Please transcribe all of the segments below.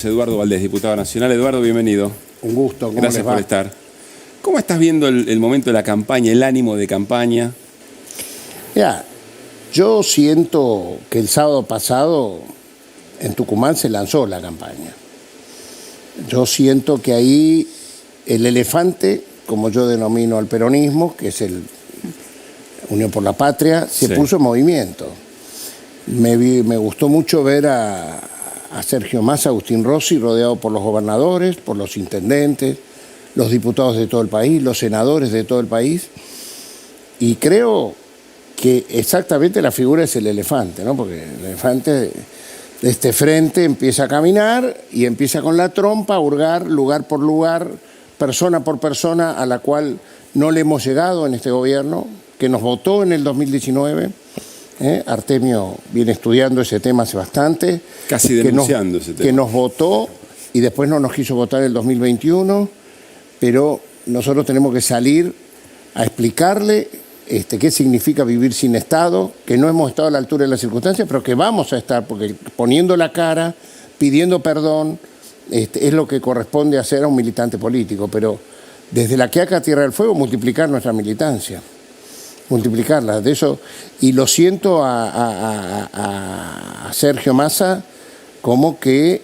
Eduardo Valdés, diputado nacional. Eduardo, bienvenido. Un gusto, ¿cómo Gracias les va? por estar. ¿Cómo estás viendo el momento de la campaña, el ánimo de campaña? Mira, yo siento que el sábado pasado en Tucumán se lanzó la campaña. Yo siento que ahí el elefante, como yo denomino al peronismo, que es el Unión por la Patria, se puso en movimiento. Me gustó mucho ver a Sergio Massa, Agustín Rossi, rodeado por los gobernadores, por los intendentes, los diputados de todo el país, los senadores de todo el país. Y creo que exactamente la figura es el elefante, ¿no? Porque el elefante de este frente empieza a caminar y empieza con la trompa a hurgar lugar por lugar, persona por persona, a la cual no le hemos llegado en este gobierno, que nos votó en el 2019. Artemio viene estudiando ese tema hace bastante. Casi denunciando ese tema. Que nos votó y después no nos quiso votar en el 2021, pero nosotros tenemos que salir a explicarle qué significa vivir sin Estado, que no hemos estado a la altura de las circunstancias, pero que vamos a estar, porque poniendo la cara, pidiendo perdón, es lo que corresponde hacer a un militante político, pero desde la Quiaca a Tierra del Fuego multiplicar nuestra militancia. Multiplicarla, de eso, y lo siento a Sergio Massa como que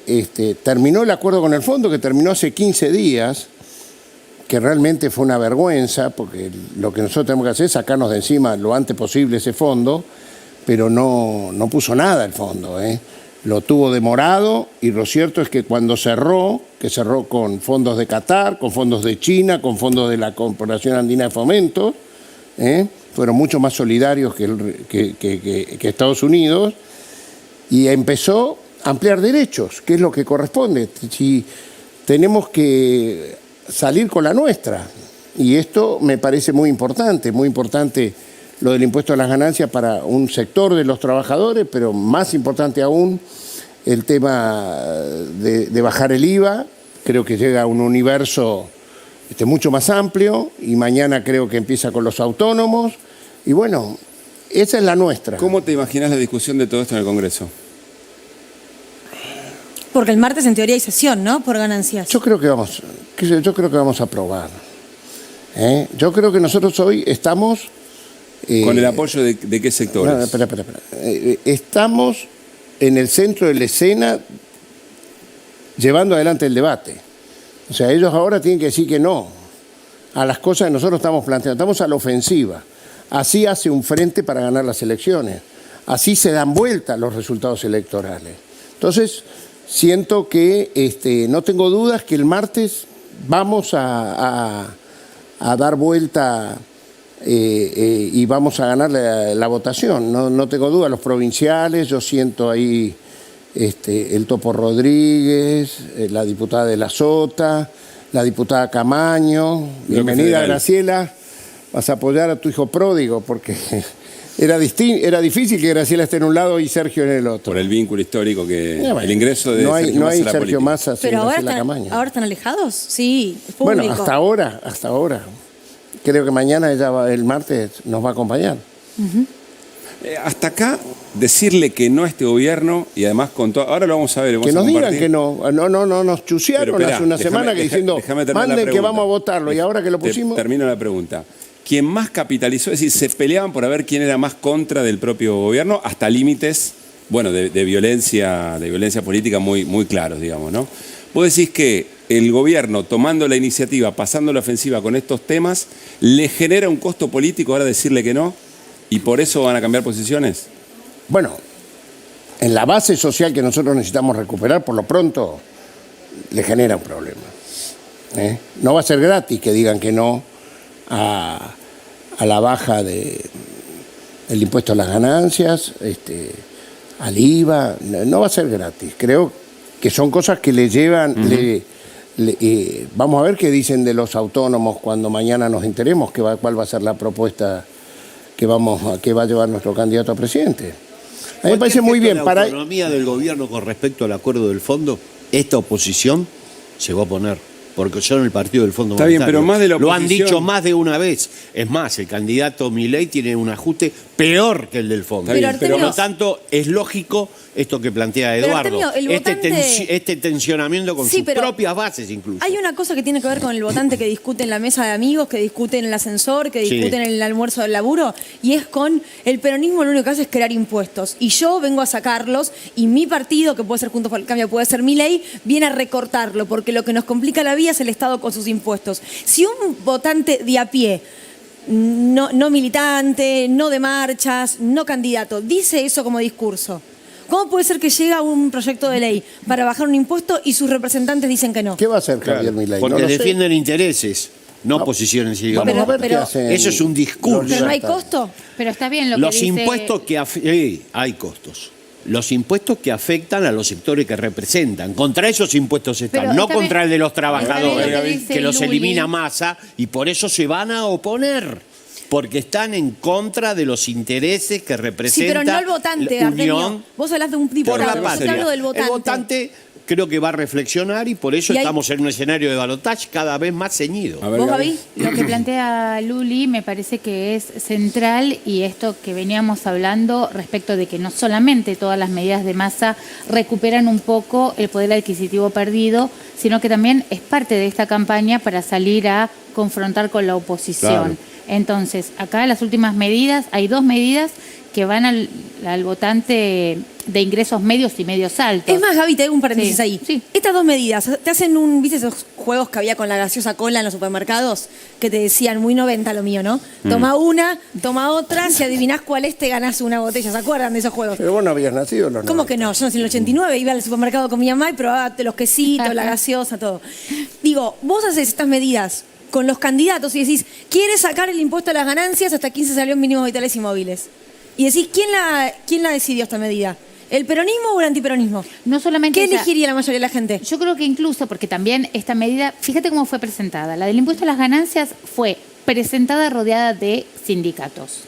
terminó el acuerdo con el fondo, que terminó hace 15 días, que realmente fue una vergüenza, porque lo que nosotros tenemos que hacer es sacarnos de encima lo antes posible ese fondo, pero no puso nada el fondo, Lo tuvo demorado, y lo cierto es que cuando cerró, que cerró con fondos de Qatar, con fondos de China, con fondos de la Corporación Andina de Fomento, fueron mucho más solidarios que Estados Unidos, y empezó a ampliar derechos, que es lo que corresponde. Si tenemos que salir con la nuestra, y esto me parece muy importante lo del impuesto a las ganancias para un sector de los trabajadores, pero más importante aún el tema de bajar el IVA. Creo que llega a un universo mucho más amplio, y mañana creo que empieza con los autónomos, y bueno, esa es la nuestra. ¿Cómo te imaginas la discusión de todo esto en el Congreso? Porque el martes en teoría hay sesión, ¿no? Por ganancias. Yo creo que vamos a aprobar. Yo creo que nosotros hoy estamos... ¿Con el apoyo de qué sectores? No, espera. Estamos en el centro de la escena llevando adelante el debate. O sea, ellos ahora tienen que decir que no a las cosas que nosotros estamos planteando. Estamos a la ofensiva. Así hace un frente para ganar las elecciones. Así se dan vuelta los resultados electorales. Entonces, siento que no tengo dudas que el martes vamos a dar vuelta y vamos a ganar la votación. No tengo dudas. Los provinciales, yo siento ahí el Topo Rodríguez, la diputada de la Sota, la diputada Camaño. Bienvenida, Graciela. Vas a apoyar a tu hijo pródigo, porque era difícil que Graciela esté en un lado y Sergio en el otro. Por el vínculo histórico que el ingreso de no hay Sergio Massa a la política. Sergio Massa sin Pero Graciela Camaño. ahora están alejados, sí, es público. Bueno, hasta ahora. Creo que mañana el martes nos va a acompañar. Hasta acá, decirle que no a este gobierno, y además con todo... Ahora lo vamos a ver. Que nos digan que no. No, nos chusearon hace una semana diciendo, manden que vamos a votarlo, y ahora que lo pusimos... Termino la pregunta. Quien más capitalizó, es decir, se peleaban por ver quién era más contra del propio gobierno, hasta límites, bueno, de violencia política muy claros, digamos, ¿no? Vos decís que el gobierno, tomando la iniciativa, pasando la ofensiva con estos temas, le genera un costo político ahora decirle que no, y por eso van a cambiar posiciones. Bueno, en la base social que nosotros necesitamos recuperar, por lo pronto, le genera un problema. No va a ser gratis que digan que no a la baja del impuesto a las ganancias, al IVA. No va a ser gratis. Creo que son cosas que le llevan... vamos a ver qué dicen de los autónomos cuando mañana nos enteremos cuál va a ser la propuesta que va a llevar nuestro candidato a presidente. A mí me parece muy bien. La autonomía del gobierno con respecto al acuerdo del fondo, esta oposición llegó a poner, porque son el partido del Fondo Monetario. Está bien, pero más de la oposición... Lo han dicho más de una vez. Es más, el candidato Milei tiene un ajuste peor que el del fondo. Pero Por lo tanto, es lógico esto que plantea Pero, Eduardo. Artemio, el votante- Este tensionamiento con Sí, sus pero propias bases incluso. Hay una cosa que tiene que ver con el votante que discute en la mesa de amigos, que discute en el ascensor, que Sí. discute en el almuerzo del laburo, y es con el peronismo lo único que hace es crear impuestos. Y yo vengo a sacarlos, y mi partido, que puede ser Juntos por el Cambio, puede ser Milei, viene a recortarlo, porque lo que nos complica la vida es el Estado con sus impuestos. Si un votante de a pie, no militante, no de marchas, no candidato, dice eso como discurso, ¿cómo puede ser que llega un proyecto de ley para bajar un impuesto y sus representantes dicen que no? ¿Qué va a hacer Javier Milei? Porque No lo sé. defienden intereses, no posiciones, digamos. Vamos a ver qué pero- hacen Eso es un discurso. los ¿Pero no hay libertarios. costo? Pero está bien lo que Los dice... impuestos que hay costos. Los impuestos que afectan a los sectores que representan. Contra esos impuestos están, Pero no está bien- contra el de los está bien trabajadores, lo que dice que los Luli. elimina Massa, y por eso se van a oponer. Porque están en contra de los intereses que Sí, representa pero no el votante, la Artemio. Unión Vos hablás de un por diputado, la yo te patria. hablo del votante. El votante creo que va a reflexionar y por eso Y hay- estamos en un escenario de balotaje cada vez más ceñido. A ver, ¿Vos, Gaby. Gaby? Lo que plantea Luli me parece que es central, y esto que veníamos hablando respecto de que no solamente todas las medidas de Massa recuperan un poco el poder adquisitivo perdido, sino que también es parte de esta campaña para salir a confrontar con la oposición. Claro. Entonces, acá las últimas medidas, hay 2 medidas que van al votante de ingresos medios y medios altos. Es más, Gaby, te hago un paréntesis Sí, ahí. sí. Estas 2 medidas, te hacen ¿viste esos juegos que había con la gaseosa cola en los supermercados? Que te decían, muy 90 lo mío, ¿no? Toma una, toma otra, si adivinás cuál es, te ganás una botella. ¿Se acuerdan de esos juegos? Pero vos no habías nacido en los ¿Cómo 90. que no? Yo nací en el 89, iba al supermercado con mi mamá y probaba los quesitos, la gaseosa, todo. Digo, vos haces estas medidas con los candidatos y decís, ¿quieres sacar el impuesto a las ganancias hasta 15 salarios mínimos vitales y móviles? Y decís, ¿quién la decidió esta medida? ¿El peronismo o el antiperonismo? No solamente ¿Qué esa- elegiría la mayoría de la gente? Yo creo que incluso, porque también esta medida, fíjate cómo fue presentada, la del impuesto a las ganancias fue presentada rodeada de sindicatos.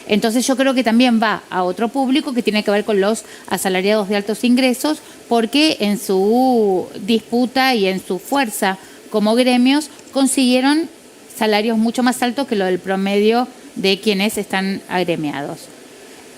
Entonces yo creo que también va a otro público que tiene que ver con los asalariados de altos ingresos, porque en su disputa y en su fuerza como gremios consiguieron salarios mucho más altos que lo del promedio de quienes están agremiados.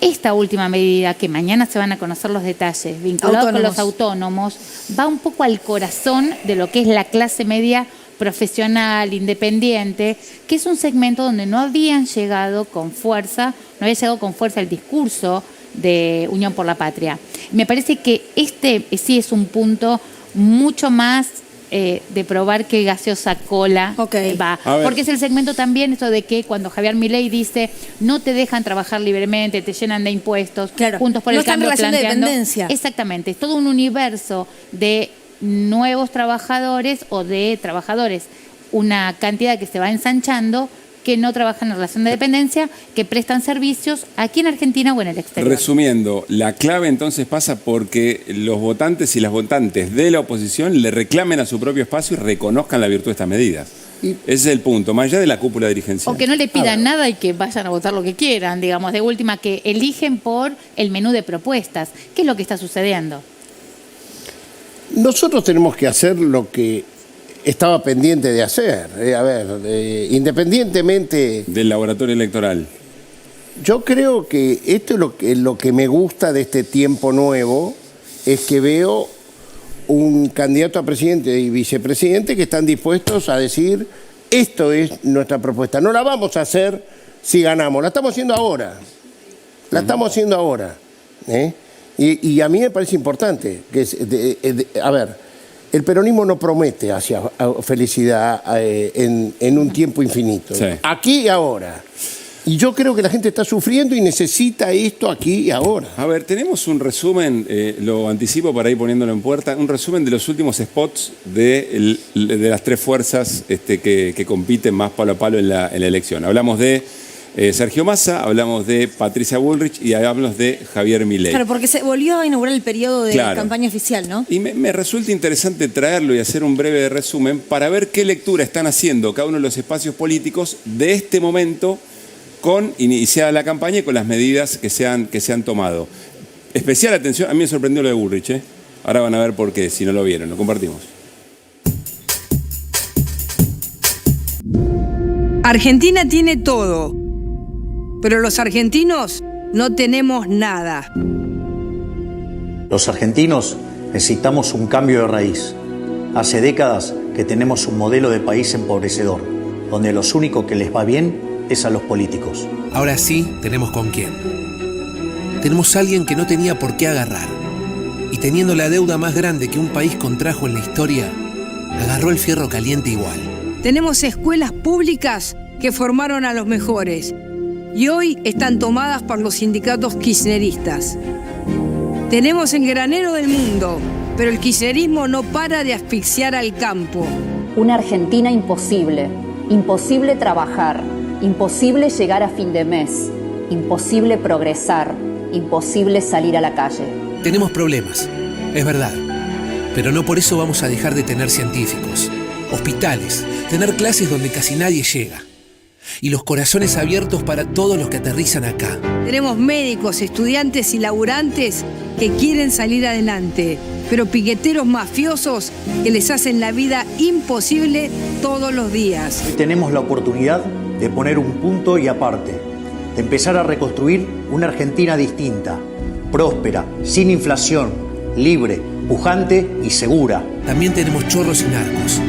Esta última medida, que mañana se van a conocer los detalles, vinculado con los autónomos, va un poco al corazón de lo que es la clase media profesional, independiente, que es un segmento donde no había llegado con fuerza el discurso de Unión por la Patria. Me parece que este sí es un punto mucho más de probar que gaseosa cola Ok. va. A ver. Porque es el segmento también eso de que cuando Javier Milei dice no te dejan trabajar libremente, te llenan de impuestos, Claro. Juntos por No el está en Cambio relación de planteando... dependencia. Exactamente, es todo un universo de nuevos trabajadores o de trabajadores, una cantidad que se va ensanchando, que no trabajan en relación de dependencia, que prestan servicios aquí en Argentina o en el exterior. Resumiendo, la clave entonces pasa porque los votantes y las votantes de la oposición le reclamen a su propio espacio y reconozcan la virtud de estas medidas. Y- Ese es el punto, más allá de la cúpula dirigencial. O que no le pidan nada y que vayan a votar lo que quieran, digamos, de última, que eligen por el menú de propuestas. ¿Qué es lo que está sucediendo? Nosotros tenemos que hacer lo que estaba pendiente de hacer. Independientemente, Del laboratorio electoral. yo creo que esto es lo que me gusta de este tiempo nuevo, es que veo un candidato a presidente y vicepresidente que están dispuestos a decir, esto es nuestra propuesta. No la vamos a hacer si ganamos, la estamos haciendo ahora. La estamos haciendo ahora. ¿eh? Y a mí me parece importante. A ver, el peronismo no promete hacia felicidad en un tiempo infinito. Sí. Aquí y ahora. Y yo creo que la gente está sufriendo y necesita esto aquí y ahora. A ver, tenemos un resumen, lo anticipo para ir poniéndolo en puerta, un resumen de los últimos spots de las 3 fuerzas que compiten más palo a palo en la elección. Hablamos de Sergio Massa, hablamos de Patricia Bullrich y hablamos de Javier Milei. Claro, porque se volvió a inaugurar el periodo de Claro. campaña oficial, ¿no? Y me resulta interesante traerlo y hacer un breve resumen para ver qué lectura están haciendo cada uno de los espacios políticos de este momento con iniciada la campaña y con las medidas que se han tomado. Especial atención, a mí me sorprendió lo de Bullrich, ¿eh? Ahora van a ver por qué, si no lo vieron, lo compartimos. Argentina tiene todo, pero los argentinos no tenemos nada. Los argentinos necesitamos un cambio de raíz. Hace décadas que tenemos un modelo de país empobrecedor, donde los únicos que les va bien es a los políticos. Ahora sí tenemos con quién. Tenemos a alguien que no tenía por qué agarrar. Y teniendo la deuda más grande que un país contrajo en la historia, agarró el fierro caliente igual. Tenemos escuelas públicas que formaron a los mejores y hoy están tomadas por los sindicatos kirchneristas. Tenemos el granero del mundo, pero el kirchnerismo no para de asfixiar al campo. Una Argentina imposible. Imposible trabajar. Imposible llegar a fin de mes. Imposible progresar. Imposible salir a la calle. Tenemos problemas, es verdad, pero no por eso vamos a dejar de tener científicos, hospitales, tener clases donde casi nadie llega y los corazones abiertos para todos los que aterrizan acá. Tenemos médicos, estudiantes y laburantes que quieren salir adelante, pero piqueteros mafiosos que les hacen la vida imposible todos los días. Hoy tenemos la oportunidad de poner un punto y aparte, de empezar a reconstruir una Argentina distinta, próspera, sin inflación, libre, pujante y segura. También tenemos chorros y narcos,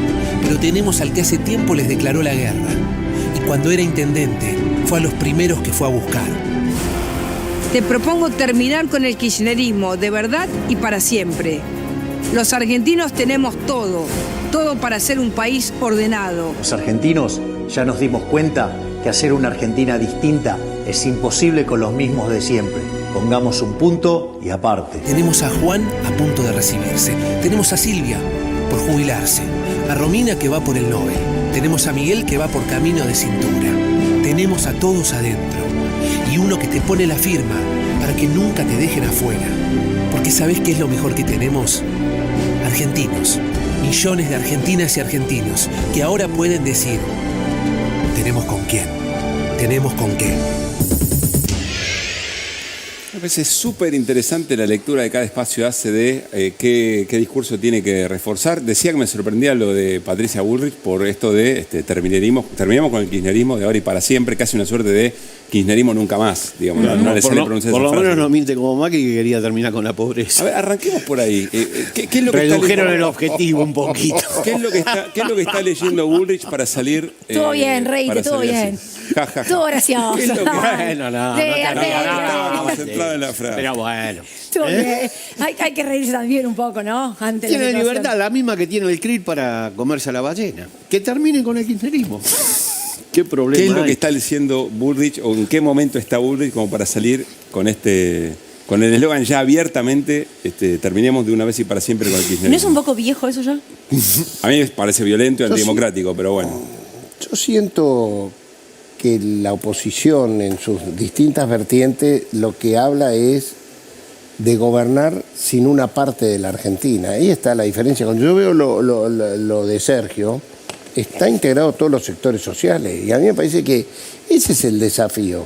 pero tenemos al que hace tiempo les declaró la guerra y cuando era intendente fue a los primeros que fue a buscar. Te propongo terminar con el kirchnerismo de verdad y para siempre. Los argentinos tenemos todo, todo para ser un país ordenado. Los argentinos ya nos dimos cuenta que hacer una Argentina distinta es imposible con los mismos de siempre. Pongamos un punto y aparte. Tenemos a Juan a punto de recibirse. Tenemos a Silvia por jubilarse. A Romina que va por el Nobel. Tenemos a Miguel que va por camino de cintura. Tenemos a todos adentro. Y uno que te pone la firma para que nunca te dejen afuera. Porque ¿sabés qué es lo mejor que tenemos? Argentinos. Millones de argentinas y argentinos que ahora pueden decir: tenemos con quién. Tenemos con qué. Me parece súper interesante la lectura que cada espacio hace de qué discurso tiene que reforzar. Decía que me sorprendía lo de Patricia Bullrich por esto de terminamos con el kirchnerismo de ahora y para siempre, casi una suerte de kirchnerismo nunca más, digamos. No le sale pronunciar por esa lo frase. menos no miente como Macri, que quería terminar con la pobreza. A ver, arranquemos por ahí. ¿Qué es lo que Redujeron el objetivo un poquito. ¿Qué es lo que está leyendo Bullrich para salir? Todo bien, reíte, todo bien. Ja, ja, ja. Todo gracioso. ¿Qué es lo que- Bueno, no, Sí, no te arregla. rías, Estábamos centrados en la frase. Pero bueno. Todo bien. Hay que reírse también un poco, ¿no? Ante la Tiene situación. libertad, la misma que tiene el CRIL para comerse a la ballena. Que terminen con el kirchnerismo. ¿Qué problema ¿Qué es lo hay? que está diciendo Bullrich o en qué momento está Bullrich como para salir con con el eslogan ya abiertamente, terminemos de una vez y para siempre con el kirchnerismo? ¿No es un poco viejo eso ya? A mí me parece violento y antidemocrático, pero bueno. Yo siento que la oposición en sus distintas vertientes lo que habla es de gobernar sin una parte de la Argentina. Ahí está la diferencia. Cuando yo veo lo de Sergio, está integrado todos los sectores sociales y a mí me parece que ese es el desafío.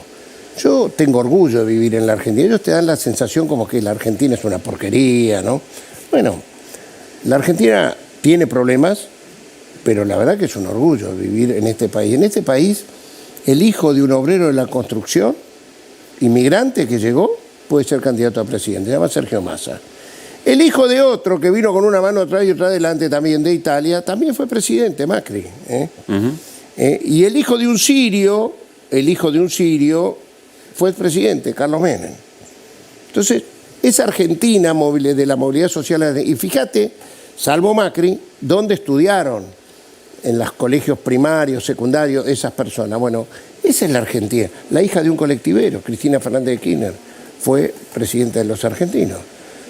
Yo tengo orgullo de vivir en la Argentina. Ellos te dan la sensación como que la Argentina es una porquería, ¿no? Bueno, la Argentina tiene problemas, pero la verdad que es un orgullo vivir en este país. En este país, el hijo de un obrero de la construcción, inmigrante que llegó, puede ser candidato a presidente. Se llama Sergio Massa. El hijo de otro que vino con una mano atrás y otra adelante también de Italia, también fue presidente, Macri. Y el hijo de un sirio fue presidente, Carlos Menem. Entonces, esa Argentina de la movilidad social, y fíjate, salvo Macri, ¿dónde estudiaron? En los colegios primarios, secundarios, esas personas. Bueno, esa es la Argentina. La hija de un colectivero, Cristina Fernández de Kirchner, fue presidenta de los argentinos.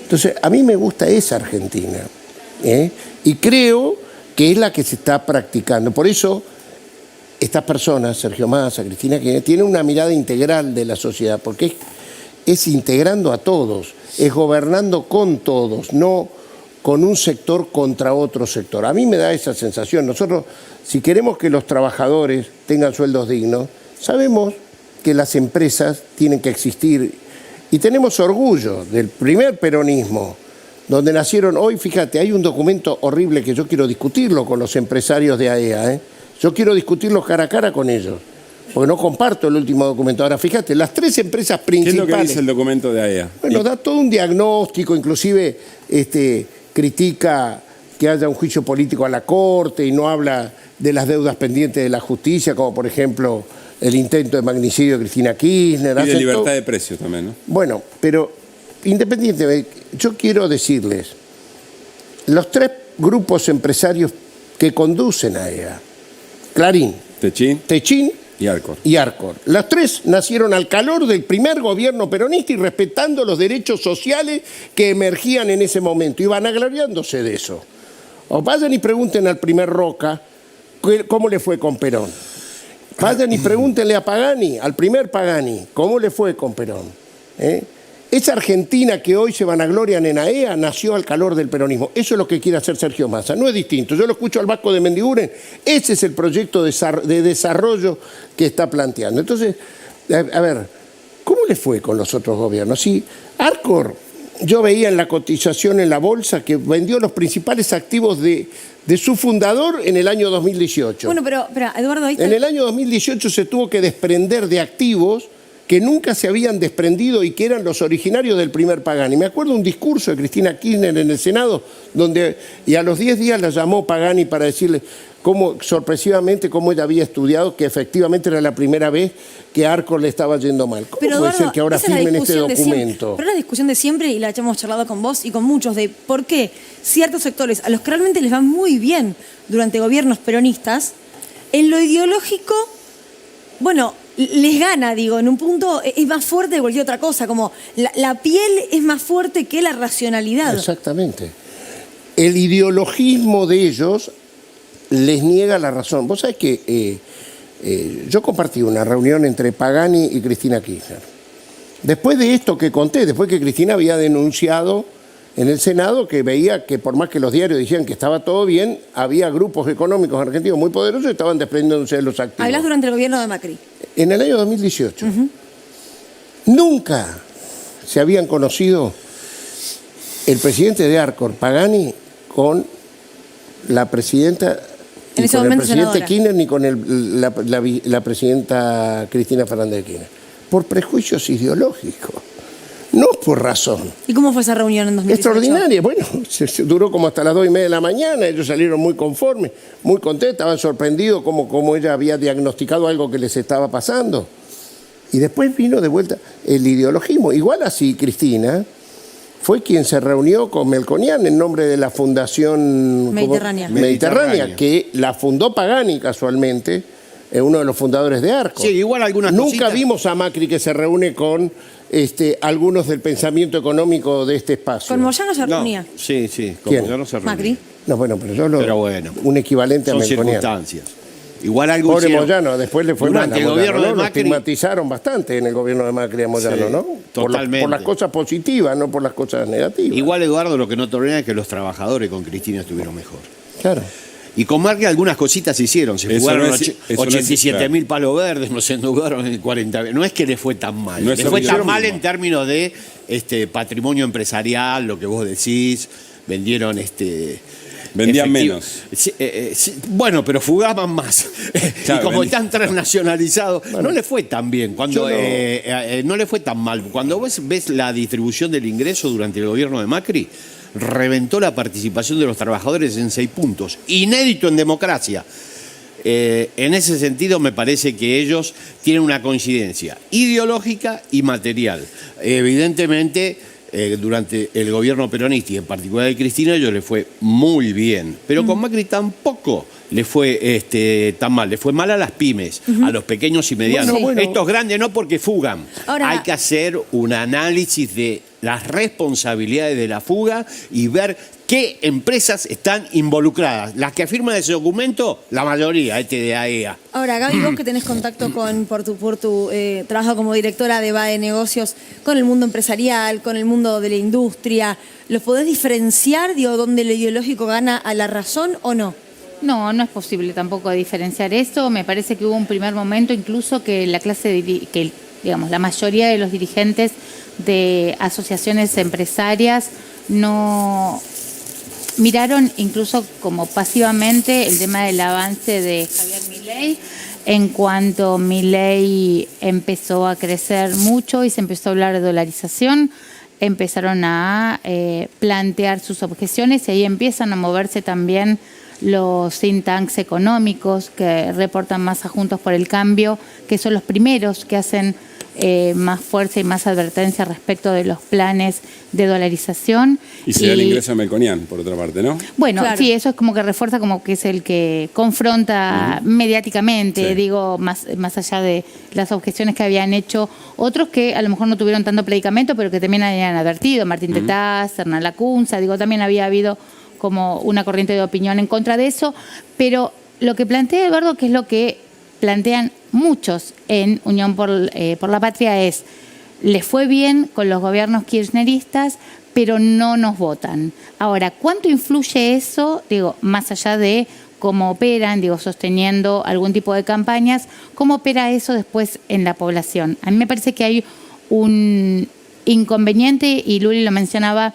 Entonces, a mí me gusta esa Argentina. Y creo que es la que se está practicando. Por eso, estas personas, Sergio Massa, Cristina Kirchner, tienen una mirada integral de la sociedad, porque es integrando a todos, es gobernando con todos, no con un sector contra otro sector. A mí me da esa sensación. Nosotros, si queremos que los trabajadores tengan sueldos dignos, sabemos que las empresas tienen que existir y tenemos orgullo del primer peronismo, donde nacieron, hoy fíjate, hay un documento horrible que yo quiero discutirlo con los empresarios de AEA, Yo quiero discutirlo cara a cara con ellos, porque no comparto el último documento. Ahora, fíjate, las 3 empresas ¿Qué es principales... lo que dice el documento de AEA? Bueno, da todo un diagnóstico, inclusive critica que haya un juicio político a la Corte y no habla de las deudas pendientes de la justicia, como por ejemplo el intento de magnicidio de Cristina Kirchner. Y de libertad de precios también, ¿no? Bueno, pero independientemente, yo quiero decirles, los 3 grupos empresarios que conducen a AEA, Clarín, Techín y Arcor. Las 3 nacieron al calor del primer gobierno peronista y respetando los derechos sociales que emergían en ese momento y vanagloriándose de eso. O vayan y pregunten al primer Roca cómo le fue con Perón. Vayan y pregúntenle a Pagani, al primer Pagani, cómo le fue con Perón. Esa Argentina que hoy se vanaglorian en AEA nació al calor del peronismo. Eso es lo que quiere hacer Sergio Massa, no es distinto. Yo lo escucho al Vasco de Mendiguren, ese es el proyecto de desarrollo que está planteando. Entonces, a ver, ¿cómo le fue con los otros gobiernos? Sí, Arcor, yo veía en la cotización en la bolsa que vendió los principales activos de su fundador en el año 2018. Bueno, pero Eduardo, ahí está... En el año 2018 se tuvo que desprender de activos que nunca se habían desprendido y que eran los originarios del primer Pagani. Me acuerdo un discurso de Cristina Kirchner en el Senado, y a los 10 días la llamó Pagani para decirle sorpresivamente cómo ella había estudiado, que efectivamente era la primera vez que a Arcor le estaba yendo mal. ¿Cómo puede Eduardo, ser que ahora esa es la firmen este discusión de siempre. documento? Pero es la discusión de siempre y la hemos charlado con vos y con muchos de por qué ciertos sectores a los que realmente les va muy bien durante gobiernos peronistas, en lo ideológico, bueno, les gana, digo, en un punto es más fuerte que cualquier otra cosa, como la piel es más fuerte que la racionalidad. Exactamente. El ideologismo de ellos les niega la razón. Vos sabés que yo compartí una reunión entre Pagani y Cristina Kirchner. Después de esto que conté, después que Cristina había denunciado en el Senado que veía que por más que los diarios decían que estaba todo bien, había grupos económicos argentinos muy poderosos que estaban desprendiéndose de los activos. Hablas durante el gobierno de Macri. En el año 2018. Nunca se habían conocido el presidente de Arcor, Pagani, con la presidenta, ni con el presidente Kirchner, ni con la presidenta Cristina Fernández de Kirchner. Por prejuicios ideológicos, no por razón. ¿Y cómo fue esa reunión en 2018? Extraordinaria. Bueno, se duró como hasta las 2:30 de la mañana. Ellos salieron muy conformes, muy contentos, estaban sorprendidos como ella había diagnosticado algo que les estaba pasando. Y después vino de vuelta el ideologismo. Igual así, Cristina fue quien se reunió con Melconian en nombre de la Fundación Mediterránea, que la fundó Pagani casualmente, es uno de los fundadores de Arcor. Sí, igual algunas Nunca cositas. vimos a Macri que se reúne con algunos del pensamiento económico de este espacio. Con Moyano se reunía. No, sí, con ¿Quién? Moyano se reunía. Macri. No, bueno, pero yo Pero bueno, un equivalente a son Melconian. circunstancias. Igual algo Pobre hicieron. Moyano, después le fue mal Durante a el Moyano, gobierno de ¿no? Lo Macri. estigmatizaron bastante en el gobierno de Macri a Moyano, Sí, ¿no? totalmente. Por las cosas positivas, no por las cosas negativas. Igual, Eduardo, lo que no tolera es que los trabajadores con Cristina estuvieron mejor. Claro. Y con Macri algunas cositas se hicieron. Se Eso jugaron no es- eso no es- 87.000 palos verdes, nos endeudaron en 40. No es que le fue tan mal. No es le fue tan lo mal mismo. en términos de patrimonio empresarial, lo que vos decís. Vendieron Vendían efectivo. menos. Sí, bueno, pero fugaban más. Claro, y como vendí- están transnacionalizados, no le fue tan bien. Cuando Yo no le fue tan mal. Cuando vos ves la distribución del ingreso durante el gobierno de Macri, reventó la participación de los trabajadores en 6 puntos. Inédito en democracia. En ese sentido, me parece que ellos tienen una coincidencia ideológica y material. Evidentemente, durante el gobierno peronista y en particular de Cristina, a ellos les fue muy bien. Pero con Macri tampoco le fue tan mal. Le fue mal a las pymes, a los pequeños y medianos. Bueno. Estos grandes no porque fugan. Ahora- Hay que hacer un análisis de las responsabilidades de la fuga y ver qué empresas están involucradas. Las que firman ese documento, la mayoría, de AEA. Ahora, Gaby, vos que tenés contacto por tu trabajo como directora de BAE Negocios con el mundo empresarial, con el mundo de la industria, ¿los podés diferenciar, dónde lo ideológico gana a la razón o no? No, no es posible tampoco diferenciar eso. Me parece que hubo un primer momento incluso que la la mayoría de los dirigentes de asociaciones empresarias no miraron incluso como pasivamente el tema del avance de Javier Milei en cuanto Milei empezó a crecer mucho y se empezó a hablar de dolarización, empezaron a plantear sus objeciones y ahí empiezan a moverse también los think tanks económicos que reportan más a Juntos por el Cambio, que son los primeros que hacen más fuerza y más advertencia respecto de los planes de dolarización. Y se da el ingreso de Melconian, por otra parte, ¿no? Bueno, Claro. sí, eso es como que refuerza como que es el que confronta mediáticamente, Sí. digo, más allá de las objeciones que habían hecho otros que a lo mejor no tuvieron tanto predicamento, pero que también habían advertido, Martín Tetaz, Hernán Lacunza, digo, también había habido como una corriente de opinión en contra de eso, pero lo que plantea Eduardo, que es lo que plantean muchos en Unión por la Patria, es: les fue bien con los gobiernos kirchneristas, pero no nos votan. Ahora, ¿cuánto influye eso? Digo, más allá de cómo operan, digo, sosteniendo algún tipo de campañas, ¿cómo opera eso después en la población? A mí me parece que hay un inconveniente, y Luli lo mencionaba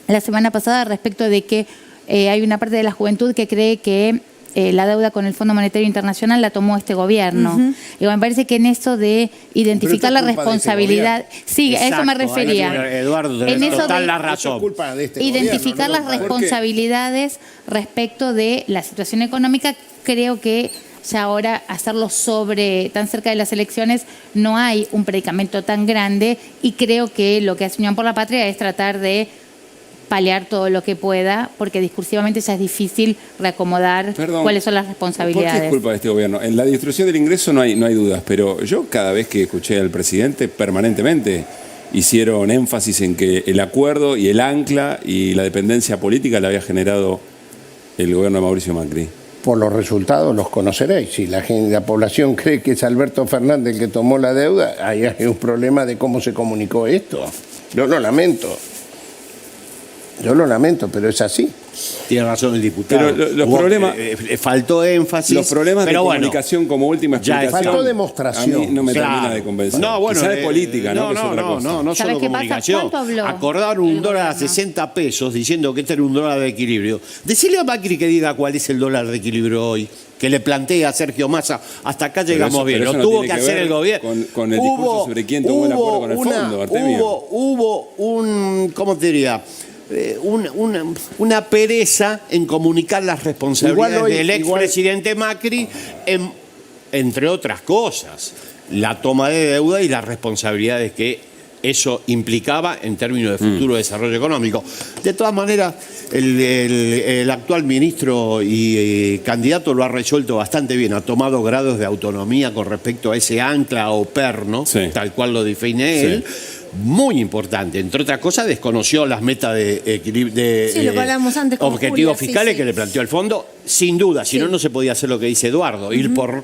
la semana pasada, respecto de que hay una parte de la juventud que cree que la deuda con el Fondo Monetario Internacional la tomó este gobierno. Y me parece que en eso de identificar la responsabilidad, sí, a eso me refería. Eduardo, tenés En eso total de- la Eso es razón. culpa de este Identificar gobierno, las ¿no? responsabilidades respecto de la situación económica. Creo que ya ahora hacerlo tan cerca de las elecciones no hay un predicamento tan grande, y creo que lo que hace Unión por la Patria es tratar de paliar todo lo que pueda, porque discursivamente ya es difícil reacomodar cuáles son las ¿Por qué responsabilidades. es culpa de este gobierno? En la distribución del ingreso no hay dudas, pero yo cada vez que escuché al presidente, permanentemente hicieron énfasis en que el acuerdo y el ancla y la dependencia política la había generado el gobierno de Mauricio Macri. Por los resultados los conoceréis. Si la población cree que es Alberto Fernández el que tomó la deuda, ahí hay un problema de cómo se comunicó esto. Yo lo lamento. Pero es así. Tiene razón el diputado. Pero los problemas- faltó énfasis. Los problemas de pero bueno, comunicación como última ya explicación. faltó demostración. A mí no me Claro. termina de convencer. No, bueno, Quizá de política, ¿no? Que es otra cosa. no ¿Sabes solo qué pasa? comunicación. ¿Cuánto habló Acordaron el un dólar a gobierno? 60 pesos diciendo que este era un dólar de equilibrio. Decirle a Macri que diga cuál es el dólar de equilibrio hoy, que le plantea a Sergio Massa. Hasta acá llegamos eso- bien. pero Lo eso no tuvo tiene que que hacer ver el gobierno. con el discurso sobre quién tomó el acuerdo con el fondo, Artemio. Hubo ¿cómo te diría? Una pereza en comunicar las responsabilidades Igual hoy- del expresidente Macri, entre otras cosas, la toma de deuda y las responsabilidades que eso implicaba en términos de futuro desarrollo económico. De todas maneras, el actual ministro y candidato lo ha resuelto bastante bien, ha tomado grados de autonomía con respecto a ese ancla o perno, Sí. tal cual lo define él. Muy importante, entre otras cosas, desconoció las metas de equilibrio Sí, lo que hablábamos antes con objetivos Julia, sí, fiscales sí. que le planteó el fondo, sin duda, si no, no se podía hacer lo que dice Eduardo, ir por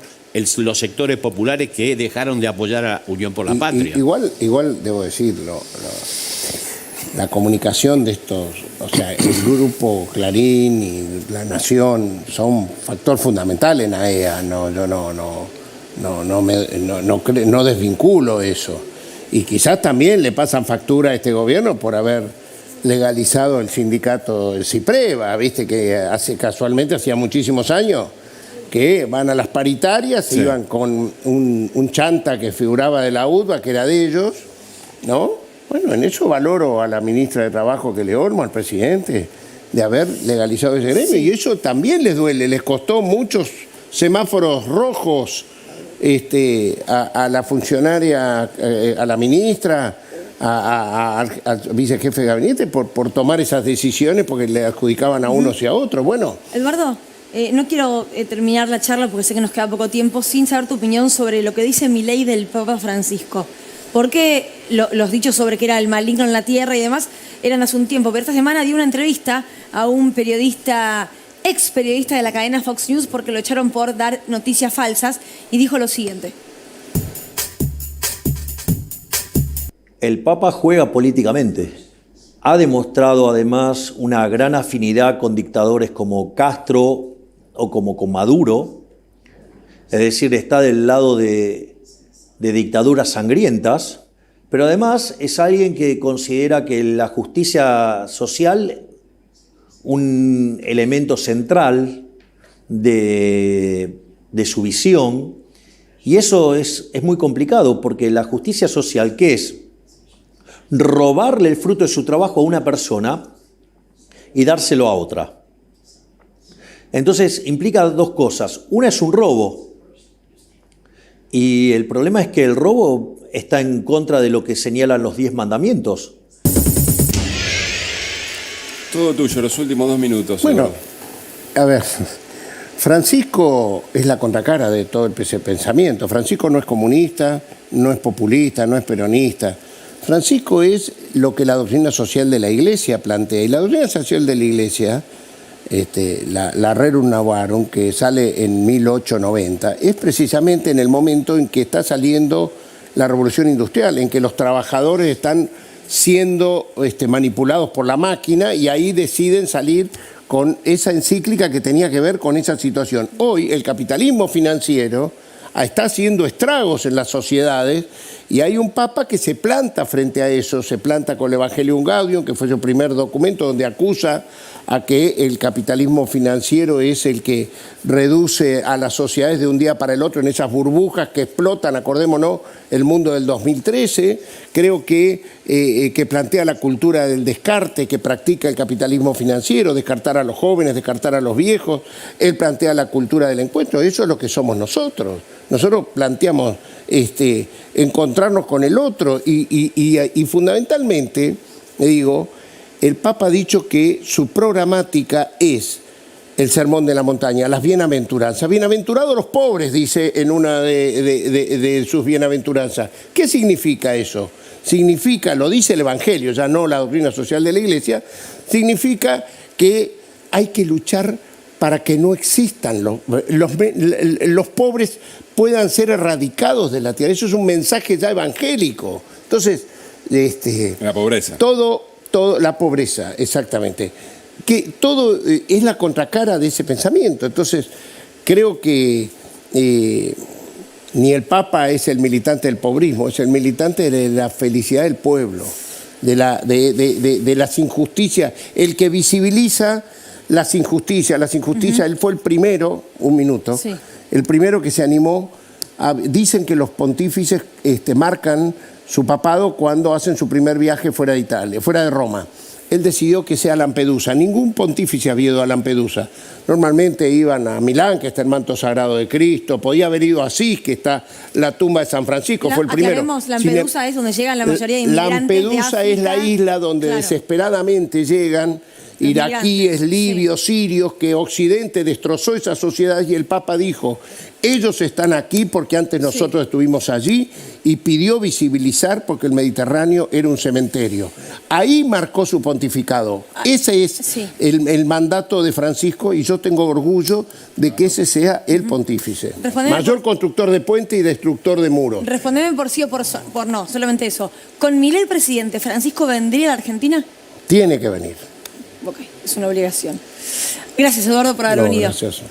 los sectores populares que dejaron de apoyar a Unión por la Patria. Igual debo decirlo, la comunicación de estos, o sea, el grupo Clarín y La Nación son factor fundamental en AEA. Yo no desvinculo eso. Y quizás también le pasan factura a este gobierno por haber legalizado el sindicato del CIPREVA, viste que casualmente hacía muchísimos años que van a las paritarias, Sí. iban con un chanta que figuraba de la UTBA, que era de ellos, ¿no? Bueno, en eso valoro a la ministra de Trabajo que le ormo, al presidente, de haber legalizado ese gremio. Y eso también les duele, les costó muchos semáforos rojos a la funcionaria, a la ministra, al vicejefe de gabinete por tomar esas decisiones porque le adjudicaban a unos y a otros. Bueno, Eduardo, no quiero terminar la charla porque sé que nos queda poco tiempo sin saber tu opinión sobre lo que dice Milei del Papa Francisco. Porque los dichos sobre que era el maligno en la tierra y demás eran hace un tiempo, pero esta semana dio una entrevista a un ex periodista de la cadena Fox News porque lo echaron por dar noticias falsas y dijo lo siguiente. El Papa juega políticamente. Ha demostrado además una gran afinidad con dictadores como Castro o como con Maduro. Es decir, está del lado de dictaduras sangrientas, pero además es alguien que considera que la justicia social, un elemento central de su visión, Y eso es muy complicado, porque la justicia social, ¿qué es? Robarle el fruto de su trabajo a una persona y dárselo a otra. Entonces implica dos cosas. Una es un robo. Y el problema es que el robo está en contra de lo que señalan los 10 mandamientos. Todo tuyo, los últimos 2 minutos. Bueno, a ver, Francisco es la contracara de todo ese pensamiento. Francisco no es comunista, no es populista, no es peronista. Francisco es lo que la doctrina social de la Iglesia plantea. Y la doctrina social de la Iglesia, la Rerum Novarum, que sale en 1890, es precisamente en el momento en que está saliendo la revolución industrial, en que los trabajadores están siendo manipulados por la máquina, y ahí deciden salir con esa encíclica que tenía que ver con esa situación. Hoy el capitalismo financiero está haciendo estragos en las sociedades, y hay un papa que se planta frente a eso, se planta con el Evangelium Gaudium, que fue su primer documento donde acusa a que el capitalismo financiero es el que reduce a las sociedades de un día para el otro en esas burbujas que explotan, acordémonos, el mundo del 2013. Creo que plantea la cultura del descarte que practica el capitalismo financiero, descartar a los jóvenes, descartar a los viejos. Él plantea la cultura del encuentro. Eso es lo que somos nosotros. Nosotros planteamos encontrarnos con el otro y fundamentalmente, le digo, el Papa ha dicho que su programática es el Sermón de la Montaña, las bienaventuranzas. Bienaventurados los pobres, dice en una de sus bienaventuranzas. ¿Qué significa eso? Significa, lo dice el Evangelio, ya no la doctrina social de la Iglesia, significa que hay que luchar para que no existan los pobres puedan ser erradicados de la tierra. Eso es un mensaje ya evangélico. Entonces, la pobreza. Todo, la pobreza, exactamente. Que todo es la contracara de ese pensamiento. Entonces, creo que ni el Papa es el militante del pobrismo, es el militante de la felicidad del pueblo, de las injusticias, el que visibiliza las injusticias. Él fue el primero, sí, el primero que se animó dicen que los pontífices marcan su papado cuando hacen su primer viaje fuera de Italia, fuera de Roma. Él decidió que sea Lampedusa. Ningún pontífice había ido a Lampedusa. Normalmente iban a Milán, que está el manto sagrado de Cristo. Podía haber ido a Asís, que está la tumba de San Francisco. Fue el primero. Lampedusa es donde llegan la mayoría de inmigrantes Lampedusa de África. Es la isla donde desesperadamente llegan iraquíes, libios, sirios, que Occidente destrozó esas sociedades, y el Papa dijo, ellos están aquí porque antes nosotros estuvimos allí, y pidió visibilizar porque el Mediterráneo era un cementerio. Ahí marcó su pontificado. Ese es el mandato de Francisco, y yo tengo orgullo de que ese sea el pontífice. Mayor constructor de puentes y destructor de muros. Respondeme por sí o por no, solamente eso. ¿Con Milei presidente, Francisco vendría a la Argentina? Tiene que venir. Ok, es una obligación. Gracias, Eduardo, por haber venido. Gracias.